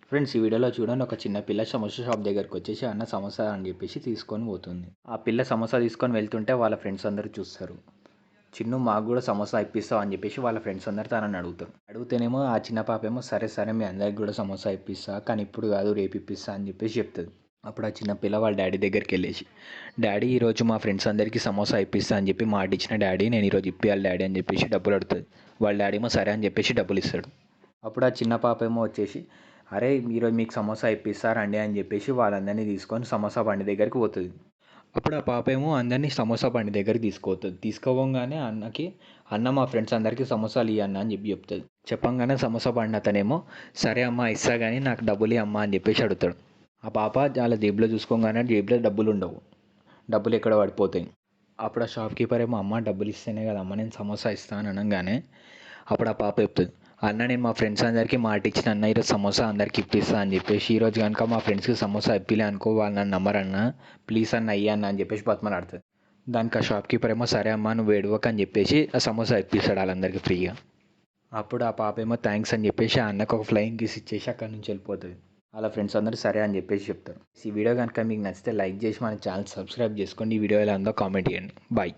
Friends, ఈ వీడియోలో చూడండి, ఒక చిన్న పిల్ల సమోసా షాప్ దగ్గరికి వచ్చేసి అన్న సమోసా అని చెప్పేసి తీసుకొని పోతుంది. ఆ పిల్ల సమోసా తీసుకొని వెళ్తుంటే వాళ్ళ ఫ్రెండ్స్ అందరూ చూస్తారు. చిన్ను, మాకు కూడా సమోసా ఇప్పిస్తావు అని చెప్పేసి వాళ్ళ ఫ్రెండ్స్ అందరు తనని అడుగుతారు. అడిగితేనేమో ఆ చిన్న పాప ఏమో సరే సరే మీ అందరికి కూడా సమోసా ఇప్పిస్తా, కానీ ఇప్పుడు కాదు రేపు ఇప్పిస్తా అని చెప్పేసి చెప్తుంది. అప్పుడు ఆ చిన్న పిల్ల వాళ్ళ డాడీ దగ్గరికి వెళ్ళేసి, డాడీ ఈరోజు మా ఫ్రెండ్స్ అందరికీ సమోసా ఇప్పిస్తా అని చెప్పి మాట ఇచ్చిన డాడీ, నేను ఈరోజు ఇప్పియాలి డాడీ అని చెప్పేసి డబ్బులు అడుగుతుంది. వాళ్ళ డాడీ ఏమో సరే అని చెప్పేసి డబ్బులు ఇస్తాడు. అప్పుడు ఆ చిన్న పాప ఏమో వచ్చేసి, అరే ఈరోజు మీకు సమోసా ఇప్పిస్తారండి అని చెప్పేసి వాళ్ళందరినీ తీసుకొని సమోసా బండి దగ్గరికి పోతుంది. అప్పుడు ఆ పాప ఏమో అందరినీ సమోసా బండి దగ్గరికి తీసుకుపోతుంది. తీసుకోగానే అన్నకి, అన్న మా ఫ్రెండ్స్ అందరికీ సమోసాలు ఇవ్వన్న అని చెప్పి చెప్తుంది. చెప్పంగానే సమోసా బండి అతనేమో సరే అమ్మ ఇస్తా కానీ నాకు డబ్బులు అమ్మ అని చెప్పేసి అడుగుతాడు. ఆ పాప వాళ్ళ జేబులో చూసుకోగానే జేబులో డబ్బులు ఉండవు, డబ్బులు ఎక్కడ పడిపోతాయి. అప్పుడు ఆ షాప్ కీపర్ ఏమో అమ్మ డబ్బులు ఇస్తేనే కదా అమ్మ నేను సమోసా ఇస్తాను అనగానే అప్పుడు ఆ పాప చెప్తుంది, అన్న నేను మా ఫ్రెండ్స్ అందరికీ మాట ఇచ్చిన అన్న ఈరోజు సమోసా అందరికి ఇప్పిస్తా అని చెప్పేసి, ఈరోజు కనుక మా ఫ్రెండ్స్కి సమోసా ఇప్పిలే అనుకో వాళ్ళు నన్ను నమ్మరన్న, ప్లీజ్ అన్న అయ్యన్న అని చెప్పేసి బతిమలాడుతుంది. దానికి ఆ షాప్ కీపర్ ఏమో సరే అమ్మ నువ్వు ఏడవకు అని చెప్పేసి ఆ సమోసా ఇప్పిస్తాడు వాళ్ళందరికీ ఫ్రీగా. అప్పుడు ఆ పాప ఏమో థ్యాంక్స్ అని చెప్పేసి ఆ అన్నకు ఒక ఫ్లయింగ్ కిస్ ఇచ్చేసి అక్కడి నుంచి వెళ్ళిపోతుంది. వాళ్ళ ఫ్రెండ్స్ అందరూ సరే అని చెప్పేసి చెప్తారు. ఈ వీడియో కనుక మీకు నచ్చితే లైక్ చేసి మన ఛానల్ సబ్స్క్రైబ్ చేసుకోండి. ఈ వీడియో ఎలా ఉందో కామెంట్ చేయండి. బాయ్.